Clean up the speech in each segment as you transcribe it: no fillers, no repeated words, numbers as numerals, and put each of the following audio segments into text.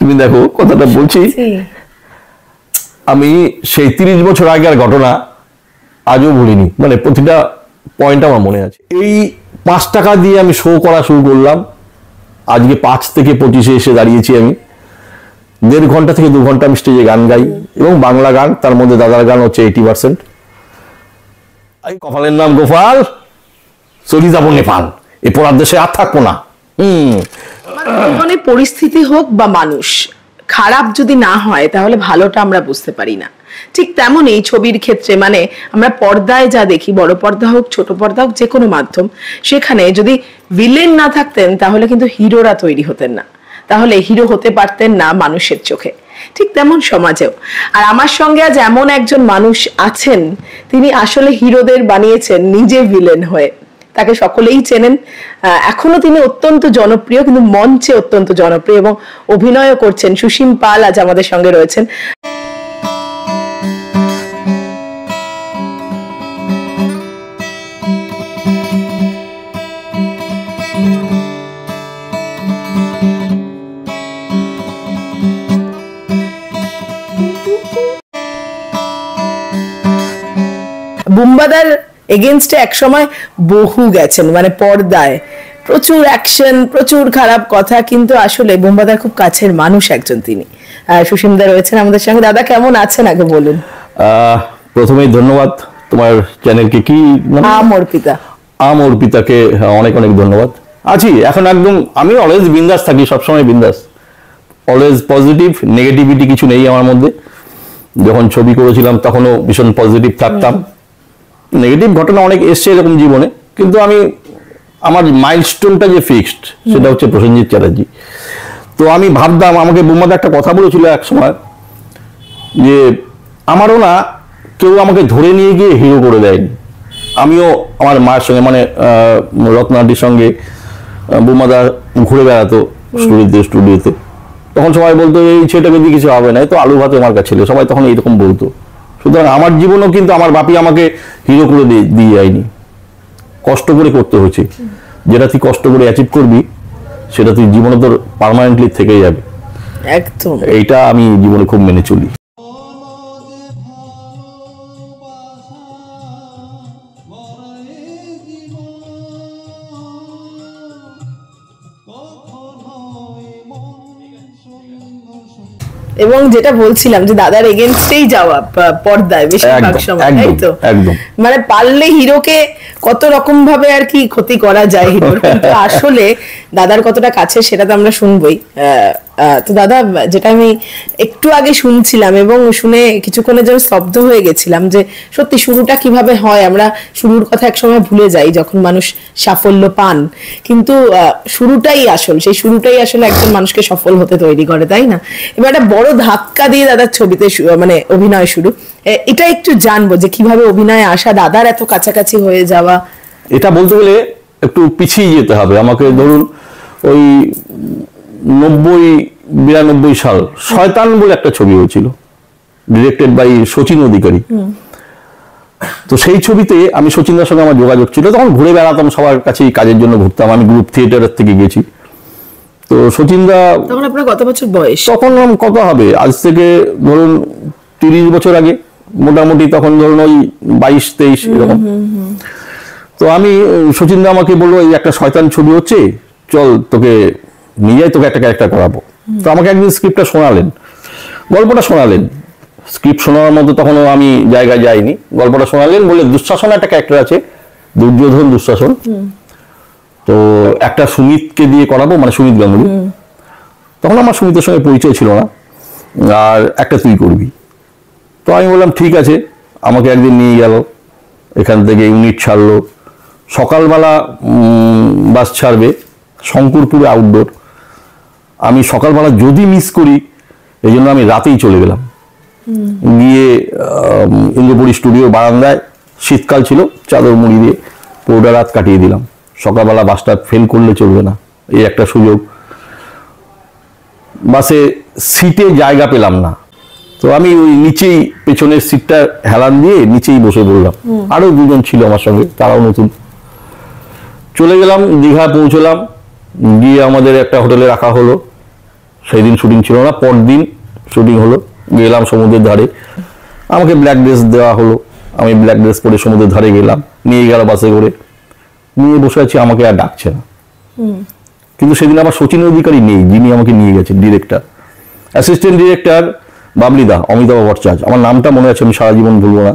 তুমি দেখো কথাটা বলছি, আমি সেই 30 বছর আগের ঘটনা আজও ভুলিনি, মানে প্রতিটা পয়েন্ট আমার মনে আছে। এই 5 টাকা দিয়ে আমি শো করা শুরু করলাম, আজকে 5 থেকে 25-এ এসে দাঁড়িয়েছি আমি। 1.5 ঘন্টা থেকে 2 ঘন্টা আমি স্টেজে গান গাই, এবং বাংলা গান, তার মধ্যে দাদার গান হচ্ছে 80%। কপালের নাম গোপাল, চলি যাবো নেপাল, এ পড়ার দেশে আর থাকবো না। মানে পরিস্থিতি হোক বা মানুষ খারাপ যদি না হয় তাহলে ভালোটা আমরা বুঝতে পারি না। ঠিক তেমন এই ছবির ক্ষেত্রে, মানে আমরা পর্দায় যা দেখি, বড় পর্দা হোক ছোট পর্দা হোক, যে কোনো মাধ্যম, সেখানে যদি ভিলেন না থাকতেন তাহলে কিন্তু হিরোরা তৈরি হতেন না, তাহলে হিরো হতে পারতেন না মানুষের চোখে। ঠিক তেমন সমাজেও। আর আমার সঙ্গে আজ এমন একজন মানুষ আছেন, তিনি আসলে হিরোদের বানিয়েছেন নিজে ভিলেন হয়ে। তাকে সকলেই চেনেন, এখনো তিনি অত্যন্ত জনপ্রিয়, কিন্তু মঞ্চে অত্যন্ত জনপ্রিয়, এবং অভিনয়ও করছেন। সুসীম পাল আজ আমাদের সঙ্গে রয়েছেন। বুম্বাদার এগেনস্টে একসময় বহু গেছেন, মানে পর্দায় প্রচুর অ্যাকশন, প্রচুর খারাপ কথা, কিন্তু আসলে বুম্বাদার খুব কাছের মানুষ একজন তিনি। সুসীমদা রয়েছেন আমাদের সঙ্গে। দাদা কেমন আছেন আগে বলুন। প্রথমেই ধন্যবাদ তোমার চ্যানেলকে, কি অর্পিতা, অর্পিতাকে অনেক অনেক ধন্যবাদ। আছি এখন একদম, আমি অলওয়েজ বিন্দাস থাকি, সবসময় বিন্দাস, অলওয়েজ পজিটিভ, নেগেটিভিটি কিছু নেই আমার মধ্যে। যখন ছবি করেছিলাম তখনও ভীষণ পজিটিভ থাকতাম। নেগেটিভ ঘটনা অনেক এসছে এরকম জীবনে, কিন্তু আমি আমার মাইলস্টোনটা যে ফিক্সড, সেটা হচ্ছে প্রসেনজিৎ চ্যাটার্জি। তো আমি ভাবতাম, আমাকে বুম্বাদা একটা কথা বলেছিল এক সময়, যে আমারও না কেউ আমাকে ধরে নিয়ে গিয়ে হিরো করে দেয়নি। আমিও আমার মায়ের সঙ্গে, মানে রত্নাটির সঙ্গে বুম্বাদা ঘুরে বেড়াতো স্টুডিওতে, তখন সবাই বলতো এই ছেলেটাকে দিয়ে কিছু হবে না, তো আলু ভাতে আমার কাছে ছিল, সবাই তখন এইরকম বলতো। সুতরাং আমার জীবনেও কিন্তু আমার বাপি আমাকে হিরো করে দিয়ে যায়নি, কষ্ট করে করতে হয়েছে। যেটা তুই কষ্ট করে অ্যাচিভ করবি সেটা তুই জীবনে তোর পার্মানেন্টলি থেকে যাবে, একদম। এইটা আমি জীবনে খুব মেনে চলি। এবং যেটা বলছিলাম যে দাদার এগেনস্টেই যাওয়া পর্দায় বেশিরভাগ সময়, তাই তো? একদম, মানে পারলে হিরোকে কত রকম ভাবে আর কি ক্ষতি করা যায় হিরোর, কিন্তু আসলে দাদার কতটা কাছে সেটা তো আমরা শুনবই। তো দাদা, যেটা আমি একটু আগে শুনছিলাম এবং শুনে কিছুক্ষণের জন্য স্তব্ধ হয়ে গেছিলাম, যে সত্যি শুরুটা কিভাবে হয়। আমরা শুরুর কথা একসময় ভুলে যাই যখন মানুষ সাফল্য পান, কিন্তু শুরুটাই আসল, সেই শুরুটাই আসলে একজন মানুষকে সফল হতে তৈরি করে, তাই না? এবার একটা বড় ধাক্কা দিয়ে দাদার ছবিতে মানে অভিনয় শুরু, এটা একটু জানবো যে কিভাবে অভিনয়ে আসা, দাদার এত কাছাকাছি হয়ে যাওয়া। এটা বলতে গেলে একটু পিছিয়ে যেতে হবে আমাকে। ধরুন ওই 90-92 সাল শয়তান বলে একটা ছবি হয়েছিল, ডিরেক্টেড বাই শচীন অধিকারী। তো সেই ছবিতে আমি শচীনদার সঙ্গে আমার যোগাযোগ ছিল, তখন ঘুরে বেড়াতাম সবার কাছেই, কাজের জন্য ঘুরতাম, আমি গ্রুপ থিয়েটারের থেকে গেছি। তো শচীনদা, তখন আপনার কত বছর বয়স? তখন কত হবে, আজ থেকে ধরুন 30 বছর আগে মোটামুটি, তখন ধরুন ওই 22-23 এরকম। তো আমি, শচীনদা আমাকে বললো এই একটা শয়তান ছবি হচ্ছে, চল তোকে নিয়ে যাই, তোকে একটা ক্যারেক্টার করাবো। তো আমাকে একদিন স্ক্রিপ্টটা শোনালেন, গল্পটা শোনালেন। স্ক্রিপ্ট শোনার মতো তখনও আমি জায়গায় যাইনি, গল্পটা শোনালেন, বলে দুঃশাসন একটা ক্যারেক্টার আছে, দুর্যোধন দুঃশাসন, তো একটা সুমিতকে দিয়ে করাবো, মানে সুমিত গাঙ্গুলি। তখন আমার সুমিতের সঙ্গে পরিচয় ছিল না, আর একটা তুই করবি। তো আমি বললাম ঠিক আছে। আমাকে একদিন নিয়ে গেল, এখান থেকে ইউনিট ছাড়লো, সকালবেলা বাস ছাড়বে শঙ্করপুরে আউটডোর। আমি সকালবেলা যদি মিস করি, এই জন্য আমি রাতেই চলে গেলাম, গিয়ে ইন্দ্রপুরী স্টুডিও বারান্দায়, শীতকাল ছিল, চাদর মুড়ি দিয়ে পুরোটা রাত কাটিয়ে দিলাম। সকালবেলা বাসটা ফেল করলে চলবে না, এই একটা সুযোগ। বাসে সিটে জায়গা পেলাম না, তো আমি ওই নিচেই পেছনের সিটটা হেলান দিয়ে নিচেই বসে পড়লাম। আরো দুজন ছিল আমার সঙ্গে, তারাও নতুন। চলে গেলাম, দীঘা পৌঁছলাম, গিয়ে আমাদের একটা হোটেলে রাখা হলো। সেই দিন শুটিং ছিল না, পরদিন শুটিং হলো। গেলাম সমুদ্রের ধারে, আমাকে ব্ল্যাক ড্রেস দেওয়া হলো, আমি ব্ল্যাক ড্রেস পরে সমুদ্রের ধারে গেলাম, নিয়ে গেল বাসে করে, নিয়ে বসে আছি, আমাকে আর ডাকছে না। কিন্তু সেদিন আমার শচীন অধিকারী নেই, যিনি আমাকে নিয়ে গেছেন, ডিরেক্টর, অ্যাসিস্ট্যান্ট ডিরেক্টর বাবলিদা, অমিতাভ ভট্টাচার্য, আমার নামটা মনে আছে, আমি সারা জীবন ভুলবো না।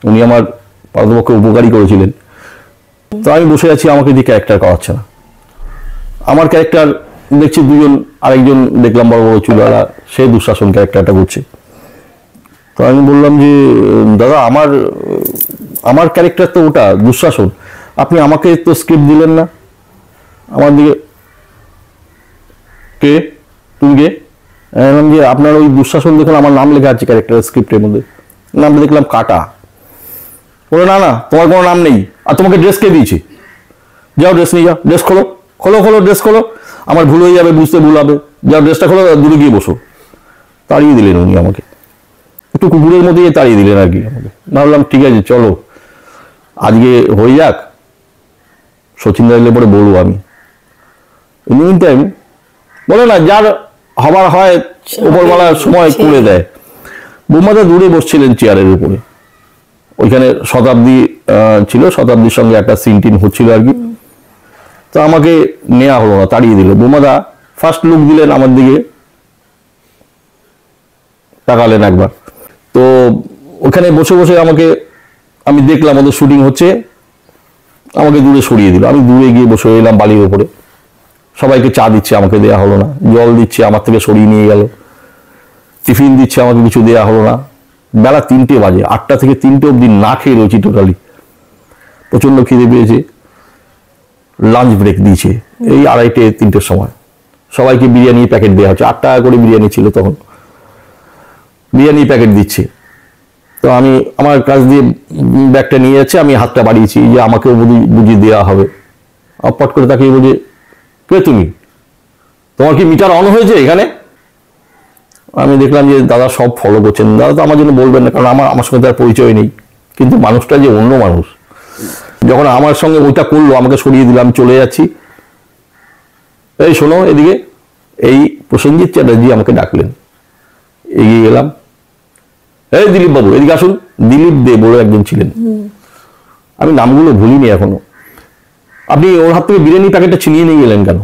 উনি আমার পারতপক্ষে উপকারী করেছিলেন। তো আমি বসে আছি, আমাকে দিয়ে ক্যারেক্টার করাচ্ছে না। আমার ক্যারেক্টার দেখছি দুজন, আরেকজন দেখলাম বড় বড় চুলওয়ালা, সে দুঃশাসন ক্যারেক্টারটা করছে। তো আমি বললাম যে দাদা, আমার ক্যারেক্টার তো ওটা দুঃশাসন, আপনি আমাকে তো স্ক্রিপ্ট দিলেন না। আমার দিকে, কে তুমি কে? বললাম যে আপনার ওই দুঃশাসন দেখুন, আমার নাম লেখা আছে ক্যারেক্টারের স্ক্রিপ্টের মধ্যে, নামটা দেখলাম কাটা। বলে না না, তোমার কোনো নাম নেই, আর তোমাকে ড্রেস কে দিয়েছে? যাও ড্রেস নিয়ে যাও, ড্রেস খোলো, খোলো ড্রেস খোলো, আমার ভুল হয়ে যাবে, বুঝতে ভুল হবে, যাও ড্রেসটা খোলো, দূরে গিয়ে বসো। তাড়িয়ে দিলেন উনি আমাকে, একটু কুকুরের মধ্যে তাড়িয়ে দিলেন আর কি আমাকে। ভাবলাম ঠিক আছে, চলো আজকে হয়ে যাক, শচীন দা এলে পরে বলবো আমি। ইন টাইম বলে না, যার হবার হয় উপরওয়ালার সময় করে দেয়। বোমাদা দূরে বসছিলেন চেয়ারের উপরে, ওইখানে শতাব্দী ছিল, শতাব্দীর সঙ্গে একটা সিন টিন হচ্ছিল আর কি। তো আমাকে নেওয়া হলো না, তাড়িয়ে দিল। বোমাদা ফার্স্ট লুক দিলেন আমার দিকে, তাকালেন একবার। তো ওখানে বসে বসে আমি দেখলাম ওদের শুটিং হচ্ছে, আমাকে দূরে সরিয়ে দিল। আমি দূরে গিয়ে বসে এলাম বালির উপরে, সবাইকে চা দিচ্ছে, আমাকে দেয়া হলো না। জল দিচ্ছে, আমার থেকে সরিয়ে নিয়ে গেল। টিফিন দিচ্ছে, আমাকে কিছু দেয়া হলো না। বেলা 3টে বাজে, 8টা থেকে 3টে অব্দি না খেয়ে রয়েছি টোটালি, প্রচন্ড খিদে পেয়েছে। লাঞ্চ ব্রেক দিয়েছে এই 2:30 3টের সময়, সবাইকে বিরিয়ানি প্যাকেট দেওয়া হচ্ছে, 8 টাকা করে বিরিয়ানি ছিল তখন, বিরিয়ানি প্যাকেট দিচ্ছে। তো আমি আমার কাছ দিয়ে ব্যাগটা নিয়ে যাচ্ছে, আমি হাতটা বাড়িয়েছি যে আমাকেও বুঝিয়ে দেওয়া হবে। পট করে তাকিয়ে বলছে, কে তুমি? তোমার কি মিটার অন হয়েছে এখানে? আমি দেখলাম যে দাদা সব ফলো করছেন। দাদা তো আমার জন্য বলবেন না, কারণ আমার সঙ্গে তার পরিচয় নেই, কিন্তু মানুষটা যে অন্য মানুষ। যখন আমার সঙ্গে ওইটা করলো, আমাকে সরিয়ে দিলাম, চলে যাচ্ছি, এই শোনো এদিকে, এই প্রসেনজিৎ চ্যাটার্জি আমাকে ডাকলেন। এগিয়ে গেলাম, এই দিলীপ বাবু এদিকে আসুন। দিলীপ দে বলে একজন ছিলেন, আমি নামগুলো ভুলিনি এখনো। আপনি ওর হাত থেকে বিরিয়ানি প্যাকেটটা ছিনিয়ে নিয়ে গেলেন কেন?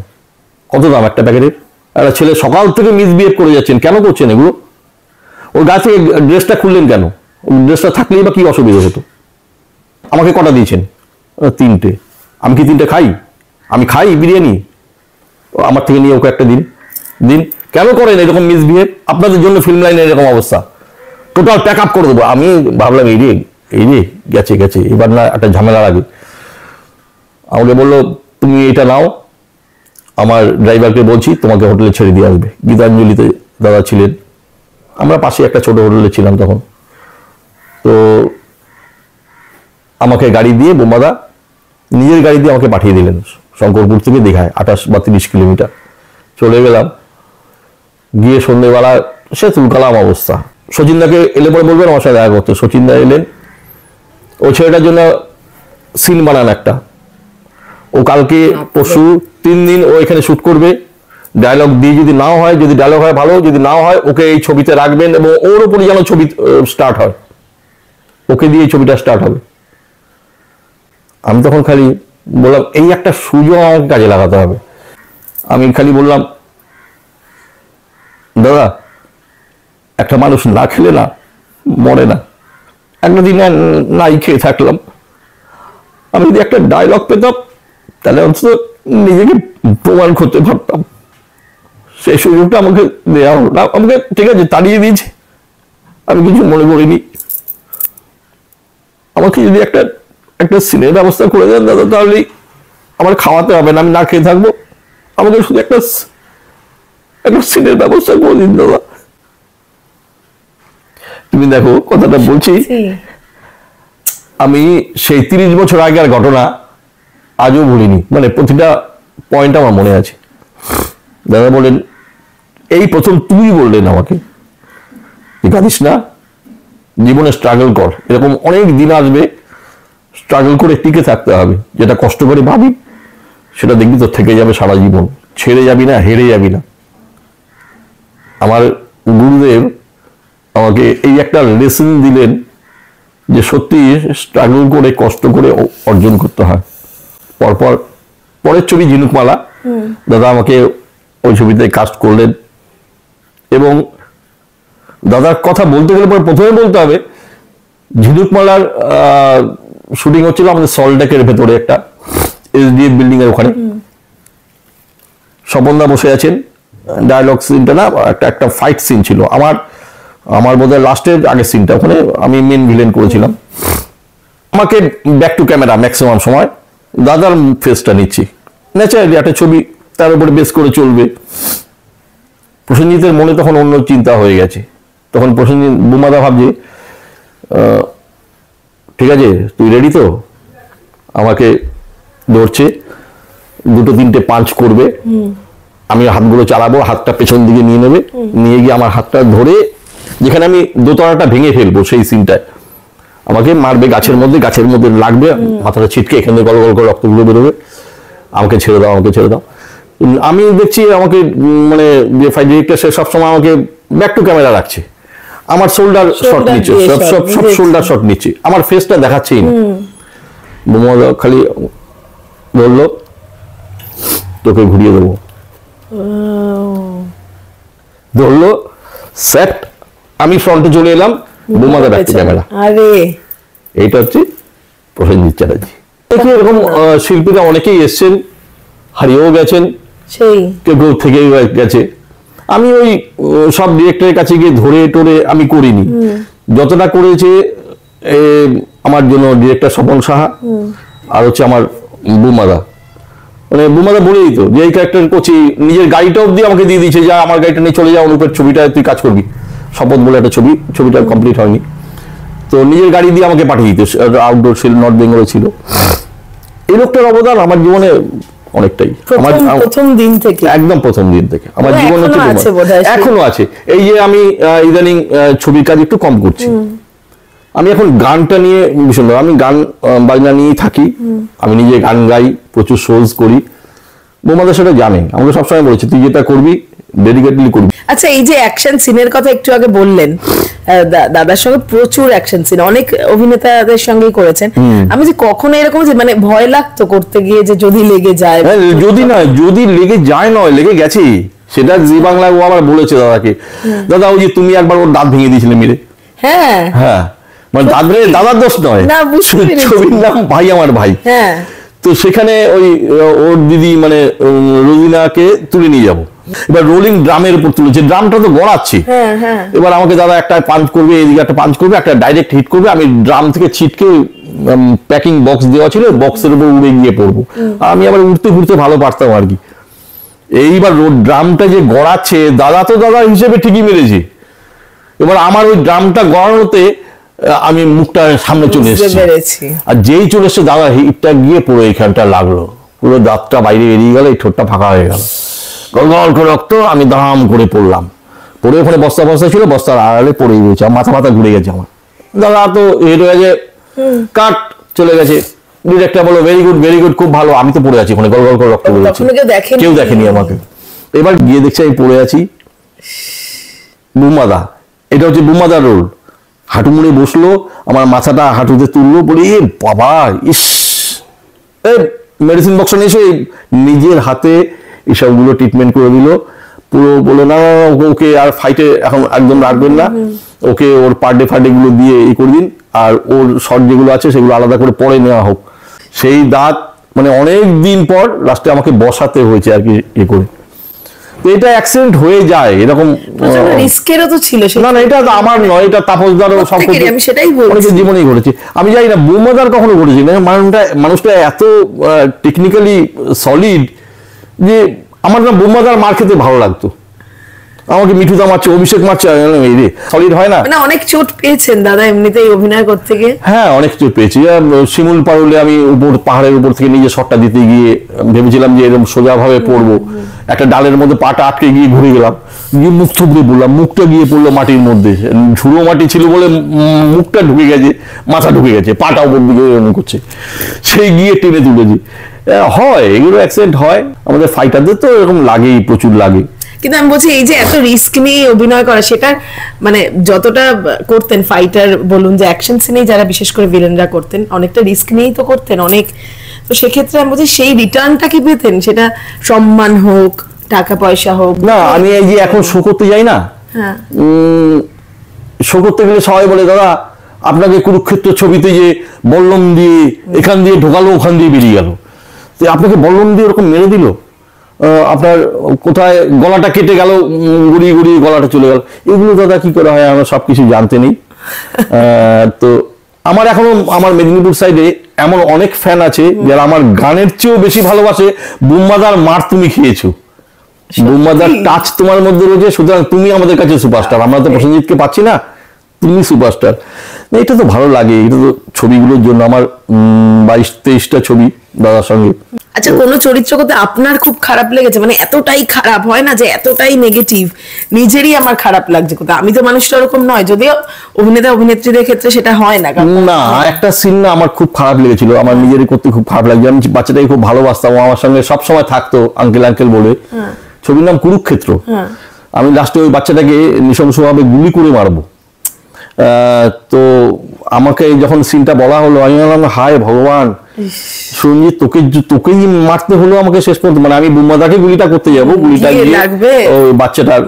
কত দাম একটা প্যাকেটের? একটা ছেলে সকাল থেকে মিসবিহেভ করে যাচ্ছেন, কেন করছেন এগুলো? ওর গা থেকে ড্রেসটা খুললেন কেন? ড্রেসটা থাকলেই বা কি অসুবিধা হতো? আমাকে কটা দিয়েছেন? 3টে। আমি কি 3টে খাই? আমি খাই বিরিয়ানি? আমার থেকে নিয়ে ওকে একটা দিন। কেন করেন এরকম মিসবিহেভ? আপনাদের জন্য ফিল্ম লাইনের এরকম অবস্থা, টোটাল প্যাক আপ করে দেবো। আমি ভাবলাম এই রে গেছে, এবার না একটা ঝামেলা লাগে। আমাকে বললো, তুমি এটা নাও, আমার ড্রাইভারকে বলছি তোমাকে হোটেলে ছেড়ে দিয়ে আসবে। গীতাঞ্জলিতে দাদা ছিলেন, আমরা পাশে একটা ছোট হোটেলে ছিলাম তখন। তো আমাকে গাড়ি দিয়ে বোমাদা নিজের গাড়ি দিয়ে আমাকে পাঠিয়ে দিলেন শঙ্করপুর থেকে দীঘায়, 28 বা 30 কিলোমিটার। চলে গেলাম, গিয়ে সন্ধ্যেবেলা সে তুলকালাম অবস্থা। শচীনদাকে এলে পরে বলবেন আমার সাথে দেখা করতে। শচীনদা এলেন, ও ছেলেটার জন্য সিন বানান একটা, ও কালকে পরশু 3 দিন ও এখানে শুট করবে। ডায়লগ দিয়ে যদি নাও হয়, যদি ডায়লগ হয় ভালো, যদি নাও হয় ওকে এই ছবিতে রাখবেন, এবং ওর উপরে যেন ছবি স্টার্ট হয়, ওকে দিয়ে এই ছবিটা স্টার্ট হবে। আমি তখন খালি বললাম, এই একটা সুযোগ আমাকে কাজে লাগাতে হবে। আমি খালি বললাম, দাদা একটা মানুষ না খেলে না মরে না, একটা দিন নাই খেয়ে থাকলাম, আমি যদি একটা ডায়লগ পেতাম তাহলে অন্তত নিজেকে প্রমাণ করতে পারতাম। সেই সুযোগটা আমাকে দেওয়া হলো না। আমাকে ঠিক আছে তাড়িয়ে দিয়েছে, আমি কিছু মনে করিনি। আমাকে যদি একটা সিনের ব্যবস্থা করে দেন দাদা, তাহলেই আমার খাওয়াতে হবে না, আমি না খেয়ে থাকবো। আমাকে শুধু একটা সিনের ব্যবস্থা করে দিন দাদা। তুমি দেখো কথাটা বলছি, আমি সেই 30 বছর আগের ঘটনা আজও ভুলিনি, মানে প্রতিটা পয়েন্ট আমার মনে আছে। দাদা বলেন, এই প্রথম তুমি বললেন আমাকে, কাঁদিস না, জীবনে স্ট্রাগল কর, এরকম অনেক দিন আসবে, স্ট্রাগল করে টিকে থাকতে হবে। যেটা কষ্ট করে ভাবি সেটা দেখবি তো থেকে যাবে সারা জীবন, ছেড়ে যাবি না, হেরে যাবি না। আমার গুরুদেব আমাকে এই একটা লেসন দিলেন যে সত্যি স্ট্রাগল করে কষ্ট করে অর্জন করতে হয়। পরপর পরের ছবি ঝিনুকমালা, দাদা আমাকে ওই ছবিতে কাস্ট করলেন এবং দাদার কথা বলতে গেলে পরে প্রথমে বলতে হবে ঝিনুকমালার শুটিং হচ্ছিল আমাদের সল্টলেকের ভেতরে একটা এসডিএফ বিল্ডিং এর ওখানে। স্বপনদা বসে আছেন, ডায়ালগ সিনটা না একটা ফাইট সিন ছিল, আমার বোধহয় লাস্টের আগের সিনটা, ওখানে আমি মেন ভিলেন করেছিলাম। আমাকে ব্যাক টু ক্যামেরা ম্যাক্সিমাম সময় দাদার ফেসটা নিচ্ছি, ন্যাচারালি একটা ছবি তার উপরে বেস করে চলবে। প্রসেনজিতের মনে তখন অন্য চিন্তা হয়ে গেছে, তখন প্রসেনজিৎ বুমাদা ভাবছে ঠিক আছে তুই রেডি তো, আমাকে ধরছে, দুটো তিনটে পাঞ্চ করবে, আমি হাতগুলো চালাবো, হাতটা পেছন দিকে নিয়ে নেবে, নিয়ে গিয়ে আমার হাতটা ধরে যেখানে আমি দোতলাটা ভেঙে ফেলবো সেই সিনটায় আমাকে মারবে, গাছের মধ্যে লাগবে, মাথাটা ছিটকে এখানে গল গল করে রক্তগুলো বেরোবে, আমাকে ছেড়ে দাও, আমাকে ছেড়ে দাও। আমি দেখছি আমাকে মানে যে ফাইট ডিরেক্টর সে সবসময় আমাকে ব্যাক টু ক্যামেরা রাখছে, আমার শোল্ডার শট নিচ্ছে, সব শোল্ডার শট নিচ্ছে, আমার ফেসটা দেখাচ্ছেই না। বোমা খালি বললো তোকে ঘুরিয়ে দেবো, ধরলো সেট, আমি ফ্রন্টে চলে এলাম, বোমাদা ব্যাক টু ক্যামেরা। এইটা হচ্ছে প্রসেনজিৎ চ্যাটার্জি। দেখি এরকম শিল্পীরা অনেকেই এসছেন, হারিয়েও গেছেন, কেউ থেকে গেছে। আমি ওই সব ডিরেক্টরের কাছে গিয়ে ধরে টোরে আমি করিনি, যতটা করেছে আমার জন্য ডিরেক্টর স্বপন সাহা আর হচ্ছে আমার বুমাদা। মানে বুমাদা বলেই দিত যে এই ক্যারেক্টার করছি, নিজের গাড়িটা অব্দি আমাকে দিয়ে দিয়েছে, যা আমার গাড়িটা নিয়ে চলে যাও, অনুপের ছবিটা তুই কাজ করবি, শপথ বলে একটা ছবিটা কমপ্লিট হয়নি, তো নিজের গাড়ি দিয়ে আমাকে পাঠিয়ে দিত, আউটডোর ছিল, নর্থ বেঙ্গলে ছিল। এই লোকটার অবদান আমার জীবনে অনেকটাই, প্রথম দিন থেকে, একদম প্রথম দিন থেকে আমার জীবন হচ্ছে, এখনো আছে। এই যে আমি ইদানিং ছবির কাজ একটু কম করছি, আমি এখন গানটা নিয়ে ভীষণ, আমি গান বাজনা নিয়েই থাকি, আমি নিজে গান গাই, প্রচুর শোজ করি। বোমাদের সেটা জানে, আমাকে সবসময় বলেছে তুই যেটা করবি ডেডিকেটলি করবি। আচ্ছা, এই যে অ্যাকশন সিনের কথা একটু আগে বললেন, দাদার সঙ্গে প্রচুর অ্যাকশন সিন অনেক অভিনেতাদের সঙ্গেই করেছেন, আমি যে কখনো এরকম যে মানে ভয় লাগতো করতে গিয়ে যে যদি লেগে যায়, যদি লেগে যায় নয়, লেগে গেছে, সেটা জি বাংলায় ও আবার বলেছে দাদাকে, দাদা ওই যে তুমি একবার ওর দাঁত ভেঙে দিয়েছিলে মেরে। হ্যাঁ হ্যাঁ, মানে দাদার দোষ নয়, ছবির নাম ভাই আমার ভাই। হ্যাঁ, তো সেখানে ওই ওর দিদি মানে রোজিনাকে তুলে নিয়ে যাবো, এবার রোলিং ড্রামের উপর তুলেছে, ড্রামটা তো গড়াচ্ছি, এবার আমাকে দাদা একটা পাঞ্চ করবে, এদিকে একটা পাঞ্চ করবে, একটা ডাইরেক্ট হিট করবে, আমি ড্রাম থেকে ছিটকে প্যাকিং বক্স দেওয়া ছিল, বক্সের উপর উড়ে গিয়ে পড়বো, আমি আবার উঠতে ঘুরতে ভালো পারতাম আর কি। এইবার ড্রামটা যে গড়াচ্ছে, দাদা তো দাদা হিসেবে ঠিকই মেরেছে, এবার আমার ওই ড্রামটা গড়ানোতে আমি মুখটা সামনে চলে এসেছি, আর যেই চলে এসছে দাদা হিটটা গিয়ে পুরো এইখানটা লাগলো, পুরো দাঁতটা বাইরে বেরিয়ে গেল, এই ঠোঁটটা ফাঁকা হয়ে গেল, গল গল করে রক্ত, আমি দাম করে পড়লাম, পড়ে ওখানে বস্তা ছিল, বস্তার আড়ালে পড়েই রয়েছে, মাথা ঘুরে গেছে আমার। দাদা তো হেড হয়ে গেছে, কাট চলে গেছে, ডিরেক্টর বলো ভেরি গুড খুব ভালো, আমি তো পড়ে আছি ওখানে, গল গল করে রক্ত বেরোচ্ছে, কেউ দেখেনি আমাকে। এবার গিয়ে দেখছি আমি পড়ে আছি, বুমাদা, এটা হচ্ছে বুমাদার রোল, হাঁটু মুড়ে বসলো, আমার মাথাটা হাঁটুতে তুললো, বলি এ বাবা, ইস, মেডিসিন বক্স নিয়ে এসে নিজের হাতে এসবগুলো ট্রিটমেন্ট করে দিল, পুরো বললো না ওকে আর ফাইটে এখন একদম রাখবেন না, ওকে ওর পার্টে গুলো দিয়ে করে দিন, আর ওর শর্ট যেগুলো আছে সেগুলো আলাদা করে পরে নেওয়া হোক। সেই দাঁত মানে অনেক দিন পর লাস্টে আমাকে বসাতে হয়েছে আর কি করে। এটা অ্যাক্সিডেন্ট হয়ে যায়, এরকম রিস্কেরও তো ছিল, না এটা আমার নয়, এটা তাপসদারও সম্পর্কে আমি সেটাই বলছি, অনেকের জীবনেই ঘটেছে, আমি জানি না বুমাদার কখনো ঘটেছে না। মানুষটা এত টেকনিক্যালি সলিড যে আমার না বুমাদার মার খেতে ভালো লাগতো, আমাকে মিঠুদা মারছে, অভিষেক মারছে, সলিড হয় না। মানে অনেক চোট পেয়েছেন দাদা এমনিতেই অভিনয় করতে গিয়ে? হ্যাঁ, অনেক চোট পেয়েছি। শিমুল পারুলে আমি পাহাড়ের উপর থেকে নিজে শটটা দিতে গিয়ে ভেবেছিলাম যে এরকম সোজা ভাবে পড়বো, একটা ডালের মধ্যে পাটা আটকে গিয়ে ঘুরে গেলাম, গিয়ে মুখ থুবড়ে পড়লাম, মুখটা গিয়ে পড়লো মাটির মধ্যে, ঝুড়ো মাটি ছিল বলে মুখটা ঢুকে গেছে, মাথা ঢুকে গেছে, পাটা উপর দিকে এরকম করছে, সেই গিয়ে টেনে তুলেছি। হয়, এগুলো অ্যাক্সিডেন্ট হয়, আমাদের ফাইটারদের তো এরকম লাগেই, প্রচুর লাগে। কিন্তু আমি বলছি এই যে এত রিস্ক নিয়ে অভিনয় করা, সেটা মানে যতটা করতেন ফাইটার বলুন যে অ্যাকশন সিনেই যারা বিশেষ করে ভিলেনরা করতেন অনেকটা রিস্ক নিয়েই তো করতেন অনেক, তো সেক্ষেত্রে আমি বলছি সেই রিটার্নটা কি পেতেন, সেটা সম্মান হোক টাকা পয়সা হোক? না, আমি এই যে এখন শো করতে যাই না, হ্যাঁ শো করতে গেলে সবাই বলে দাদা আপনাকে কুরুক্ষেত্র ছবিতে যে বল্লম দিয়ে এখান দিয়ে ঢোকালো ওখান দিয়ে বেরিয়ে গেল, তো আপনাকে বল্লম দিয়ে ওরকম মেরে দিল, আপনার কোথায় গলাটা কেটে গেল, গুড়িয়ে গুড়িয়ে গলাটা চলে গেল, এগুলো দাদা কি করে হয় আমরা সবকিছু জানতে নেই। তো আমার এখনো আমার মেদিনীপুর সাইডে এমন অনেক ফ্যান আছে যারা আমার গানের চেয়েও বেশি ভালোবাসে বুম্বাদার মার তুমি খেয়েছো, বুম্বাদার টাচ তোমার মধ্যে রয়েছে, সুতরাং তুমি আমাদের কাছে সুপারস্টার, আমরা তো প্রসেনজিৎকে পাচ্ছি না, তুমি সুপারস্টার। এটা তো ভালো লাগে, এটা তো ছবিগুলোর জন্য আমার 22-23টা ছবি দাদার সঙ্গে। আচ্ছা, কোন চরিত্র করতে আপনার খুব খারাপ লেগেছে, মানে এতটাই খারাপ হয় না যে এতটাই নেগেটিভ নিজেরই আমার খারাপ লাগছে কোথাও? আমি তো মানুষটা ওরকম নয়, যদিও অভিনেতা অভিনেত্রীদের ক্ষেত্রে সেটা হয় না। না, একটা সিন না আমার খুব খারাপ লেগেছিল, আমার নিজেরই করতে খুব খারাপ লাগছে। আমি বাচ্চাটাকে খুব ভালোবাসতাম, ও আমার সঙ্গে সবসময় থাকতো আঙ্কেল আঙ্কেল বলে। ছবির নাম কুরুক্ষেত্র। আমি লাস্টে ওই বাচ্চাটাকে নৃশংসভাবে গুলি করে মারবো, তো আমাকে যখন সিনটা বলা হলো আমি বললাম হায় ভগবান, সঞ্জিত তোকেই মারতে হলো আমাকে শেষ পর্যন্ত, মানে আমি বুম্বাদাকে গুলিটা করতে যাবো, গুলিটা গিয়ে ওই বাচ্চাটার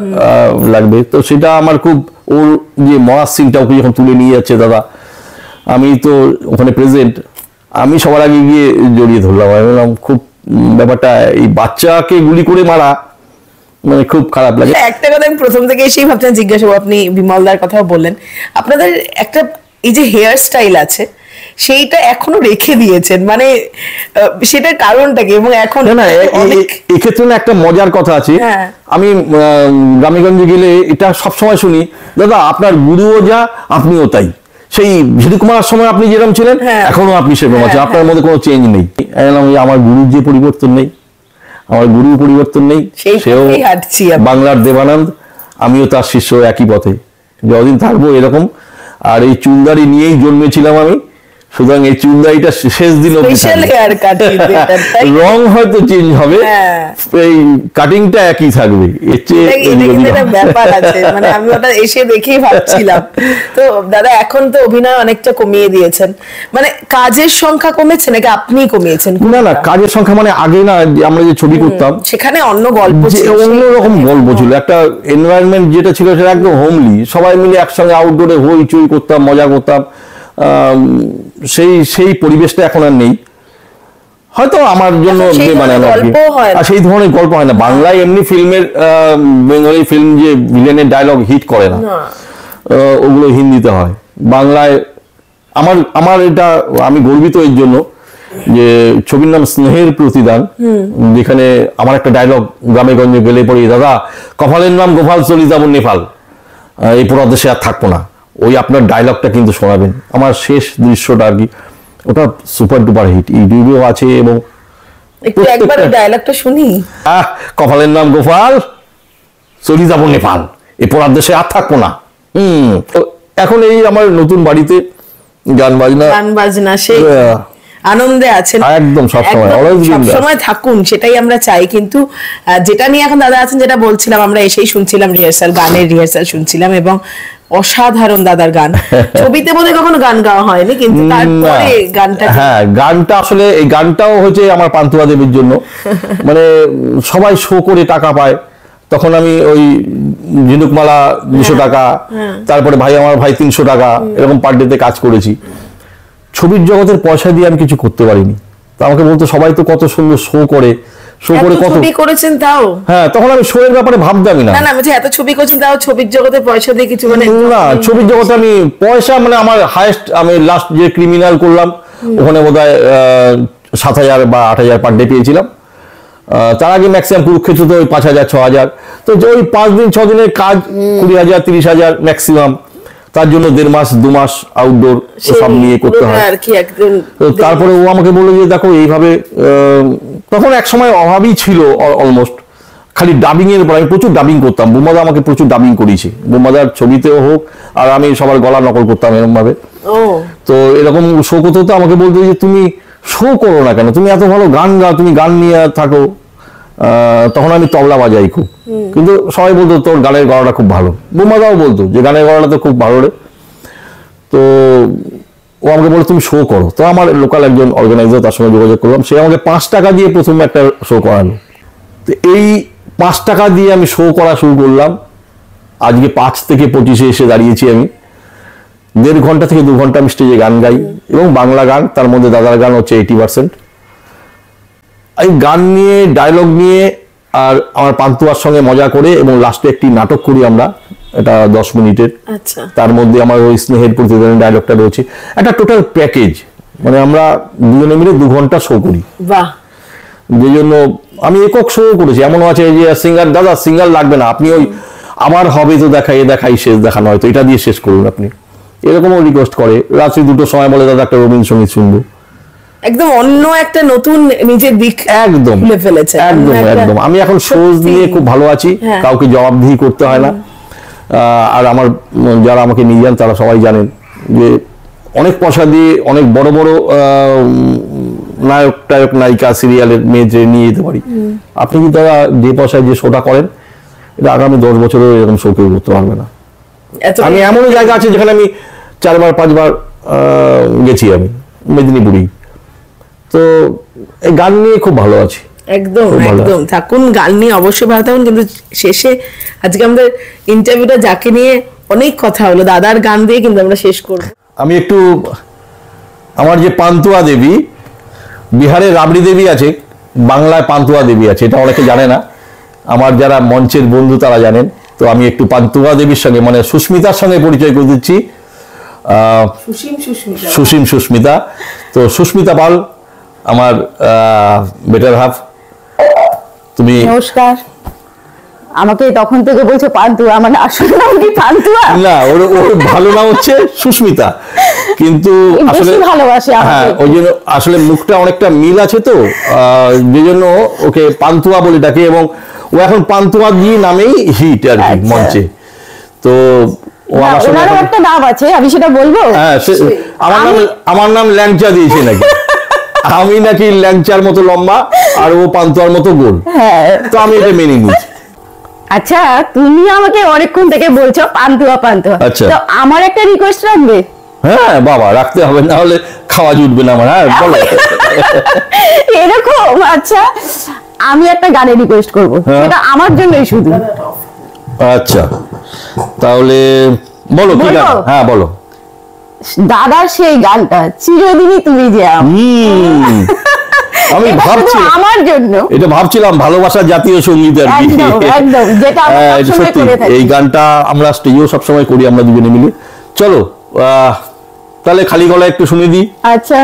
লাগবে, তো সেটা আমার খুব, ওর যে মরার সিনটা ওকে যখন তুলে নিয়ে যাচ্ছে দাদা, আমি তো ওখানে প্রেজেন্ট, আমি সবার আগে গিয়ে জড়িয়ে ধরলাম। আমি বললাম খুব ব্যাপারটা, এই বাচ্চাকে গুলি করে মারা মানে খুব খারাপ লাগে। একটা কথা আমি প্রথম থেকে এসেই ভাবছেন জিজ্ঞাসা করবো, আপনি বিমলদার কথাও বললেন, আপনাদের একটা এই যে হেয়ার স্টাইল আছে সেইটা এখনো রেখে দিয়েছেন, মানে সেটার কারণটা কি? এবং এখন না এক্ষেত্রে না একটা মজার কথা আছে, আমি গ্রামেগঞ্জে গেলে এটা সবসময় শুনি, দাদা আপনার গুরুও যা আপনিও তাই, সেই ঝিরি কুমার সময় আপনি যেরকম ছিলেন এখনো আপনি সেরকম আছেন, আপনার মধ্যে কোনো চেঞ্জ নেই। আমার গুরুর যে পরিবর্তন নেই, আমার গুরু পরিবর্তন নেই, সেও বাংলার দেবানন্দ, আমিও তার শিষ্য, একই পথে যতদিন থাকবো এরকম। আর এই চুলদাড়ি নিয়েই জন্মেছিলাম আমি, সুতরাং এই চুলদাড়িটা শেষ দিন রং হয়তো চেঞ্জ হবে, এই কাটিংটা একই থাকবে। মানে আমি ওটা এসে দেখেই ভাবছিলাম। তো দাদা এখন তো অভিনয় অনেকটা কমিয়ে দিয়েছেন, মানে কাজের সংখ্যা কমেছে নাকি আপনি কমিয়েছেন? না কাজের সংখ্যা মানে আগে না আমরা যে ছবি করতাম সেখানে অন্য গল্প ছিল, অন্যরকম গল্প ছিল, একটা এনভায়রনমেন্ট যেটা ছিল সেটা একদম হোমলি, সবাই মিলে একসঙ্গে আউটডোরে হইচই করতাম, মজা করতাম, সেই পরিবেশটা এখন আর নেই, হয়তো আমার জন্য আর সেই ধরনের গল্প হয় না বাংলায়। এমনি ফিল্মের বেঙ্গলি ফিল্ম যে ভিলেনের ডায়লগ হিট করে না, ওগুলো হিন্দিতে হয়। বাংলায় আমার এটা আমি গর্বিত এর জন্য যে ছবির নাম স্নেহের প্রতিদান, যেখানে আমার একটা ডায়লগ গ্রামে গঞ্জে গেলে পড়ি, দাদা কপালের নাম গোপাল চলি যাব নেপাল, এই পুরো দেশে আর থাকবো না, ওই আপনার ডায়লগটা কিন্তু শোনাবেন। আমার শেষ দৃশ্যটা আর কি, ওটা সুপার ডুপার হিট, ইউটিউবেও আছে। এবং একবার ডায়লগটা শুনি, কপালের নাম গোপাল চলি যাব নেপাল, এই পুরো দেশে আর থাকবো না। এখন এই আমার নতুন বাড়িতে গান বাজনা সেই আনন্দে আছেন, একদম সবসময় থাকুন, সেটাই আমরা চাই। কিন্তু যেটা নিয়ে এখন দাদা আছেন, যেটা বলছিলাম, আমরা এসেই শুনছিলাম রিহার্সাল, গানের রিহার্সাল শুনছিলাম, এবং অসাধারণ দাদার গান। ছবিতে বোধহয় কখনো গান গাওয়া হয়নি, কিন্তু তারপরে গানটা আসলে এই গানটাও হচ্ছে আমার পান্তুয়া দেবীর জন্য, মানে সবাই শো করে টাকা পায়, তখন আমি ওই ঝিনুকমালা 200 টাকা, তারপরে ভাই আমার ভাই 300 টাকা, এরকম পার ডেতে কাজ করেছি। ছবির জগতের পয়সা দিয়ে আমি কিছু করতে পারিনি, তো আমাকে বলতো সবাই তো কত সুন্দর শো করে কত ছবি করেছেন তাও। হ্যাঁ, তখন আমি শো এর ব্যাপারে ভাবতামই না। না এত ছবি করেছেন তাও ছবির জগতে পয়সা দিয়ে কিছু, মানে না ছবির জগতে আমি পয়সা, মানে আমার হাইয়েস্ট আমি লাস্ট যে ক্রিমিনাল করলাম ওখানে বোধহয় 7,000 বা 8,000 পার ডে পেয়েছিলাম। তার আগে ম্যাক্সিমাম কুরুক্ষেত্র তো ওই 5,000 6,000, তো ওই 5 দিন 6 দিনের কাজ 20,000 30,000 ম্যাক্সিমাম, তার জন্য 1.5 মাস 2 মাস আউটডোর সব নিয়ে করতে হয়। তারপরে ও আমাকে বললো যে দেখো এইভাবে, তখন এক সময় অভাবই ছিল অলমোস্ট, খালি ডাবিং এর উপর। আমি প্রচুর ডাবিং করতাম, বুম্বাদা আমাকে প্রচুর ডাবিং করিয়েছে, বুম্বাদার ছবিতেও হোক, আর আমি সবার গলা নকল করতাম এরকম ভাবে। তো এরকম শো করতে হতো, আমাকে বলতো যে তুমি শো করো না কেন, তুমি এত ভালো গান গাও, তুমি গান নিয়ে থাকো, তখন আমি তবলা বাজাই খুব, কিন্তু সবাই বলতো তোর গানের গলাটা খুব ভালো, বোমাদাও বলতো যে গানের গলাটা তো খুব ভালো রে। তো ও আমাকে বলে তুমি শো করো। তো আমার লোকাল একজন অর্গানাইজার, তার সঙ্গে যোগাযোগ করলাম, সে আমাকে 5 টাকা দিয়ে প্রথম একটা শো করালো। তো এই 5 টাকা দিয়ে আমি শো করা শুরু করলাম। আজকে 5 থেকে 25-এ এসে দাঁড়িয়েছি আমি। 1.5 ঘন্টা থেকে 2 ঘন্টা আমি স্টেজে গান গাই, এবং বাংলা গান, তার মধ্যে দাদার গান হচ্ছে 80%। এই গান নিয়ে, ডায়লগ নিয়ে, আর আমার পান্তুয়ার সঙ্গে মজা করে, এবং লাস্টে একটি নাটক করি আমরা, এটা 10 মিনিটের। আচ্ছা, তার মধ্যে আমার ওই স্নেহের প্রতিদিনের ডায়লগটা রয়েছে, একটা টোটাল প্যাকেজ। মানে আমরা দুজনে মিলে 2 ঘন্টা শো করি। বাহ। যে জন্য আমি একক শো করেছি। এমনও আছে যে সিঙ্গার, দাদা সিঙ্গার লাগবে না, আপনি ওই আবার হবে তো দেখাই শেষ দেখানো হয়তো, এটা দিয়ে শেষ করুন আপনি, এরকমও রিকোয়েস্ট করে। রাত্রি 2টোর সময় বলে দাদা একটা রবীন্দ্রসঙ্গীত শুনবো। একদম অন্য একটা নতুন নিজের দিক একদম খুলে ফেলেছে। একদম একদম। আমি এখন শোজ নিয়ে খুব ভালো আছি, কাউকে জবাবদিহি করতে হয় না। আর আমার যারা আমাকে নিয়ে যান তারা সবাই জানেন যে অনেক পয়সা দিয়ে অনেক বড় বড় নায়ক টায়ক নায়িকা সিরিয়ালের মেয়ে নিয়ে যেতে পারি। আপনি কি তারা যে পয়সায় যে শোটা করেন, এটা আগামী 10 বছরেও এরকম শো কেউ করতে পারবে না। আমি এমন জায়গা আছে যেখানে আমি 4বার 5বার গেছি আমি, মেদিনীপুরেই। তো এই গান নিয়ে খুব ভালো আছি। একদম একদম থাকুন, গান নিয়ে অবশ্যই ভালো থাকুন। কিন্তু শেষে আজকে আমাদের ইন্টারভিউটা যাকে নিয়ে অনেক কথা হলো, দাদার গান দিয়ে কিন্তু আমরা শেষ করব। আমি একটু আমার যে পান্তুয়া দেবী, বিহারে রাবড়ি দেবী আছে, বাংলায় পান্তুয়া দেবী আছে, এটা অনেকে জানে না। আমার যারা মঞ্চের বন্ধু তারা জানেন। তো আমি একটু পান্তুয়া দেবীর সঙ্গে, মানে সুস্মিতার সঙ্গে পরিচয় করে দিচ্ছি। সুসীম সুস্মিতা। তো সুস্মিতা পাল আমার বেটার হাফ। তুমি নমস্কার। আমাকে তখন থেকে বলছো পান্তুয়া, মানে আসলে নাম কি পান্তুয়া? না, ওর ভালো নাম হচ্ছে সুস্মিতা, কিন্তু আসলে ভালোবাসে। হ্যাঁ, ওই জন্য আসলে মুখটা অনেকটা মিল আছে, তো যে জন্য ওকে পান্তুয়া বলে ডাকে, এবং ও এখন পান্তুয়া দিয়ে নামেই হিট আর কি মঞ্চে। তো ও আমার সঙ্গে একটা নাম আছে, আমি সেটা বলবো। হ্যাঁ, আমার নাম ল্যাংচা দিয়েছে নাকি। আমি নাকি ল্যাংচার মতো লম্বা, আর ও পান্তুয়ার মতো গোল। হ্যাঁ, তো আমি এটা মেনে নিচ্ছি। আচ্ছা, তুমি আমাকে অনেকক্ষণ থেকে বলছো পান্তুয়া পান্তুয়া, তো আমার একটা রিকোয়েস্ট রাখবে? হ্যাঁ বাবা, রাখতে হবে, না হলে খাওয়া জুটবে না আমার। হ্যাঁ বলো। এরকম? আচ্ছা, আমি একটা গানের রিকোয়েস্ট করবো, সেটা আমার জন্যই শুধু। আচ্ছা, তাহলে বলো কি গান? হ্যাঁ বলো। দাদার সেই গানটা, চিরদিনই তুমি যে আমি ভাবছিলাম আমার জন্য, এটা ভাবছিলাম ভালোবাসার জাতীয় সঙ্গীত আর কি। একদম, যেটা আমরা সবসময় করে থাকি। এই গানটা আমরা স্টেজেও সবসময় করি আমরা দুজনে মিলে। চলো তাহলে খালি গলায় একটু শুনে দিই। আচ্ছা।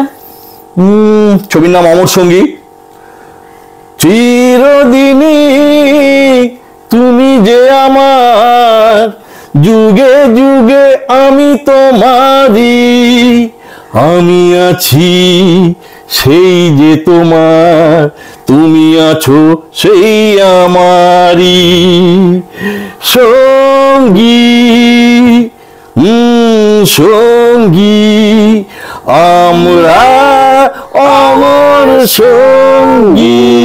ছবির নাম অমর সঙ্গী। চিরদিনই তুমি যে আমার, যুগে যুগে আমি তোমারই, আমি আছি সেই যে তোমার, তুমি আছো সেই আমারই সঙ্গী। সঙ্গী আমরা অমর সঙ্গী।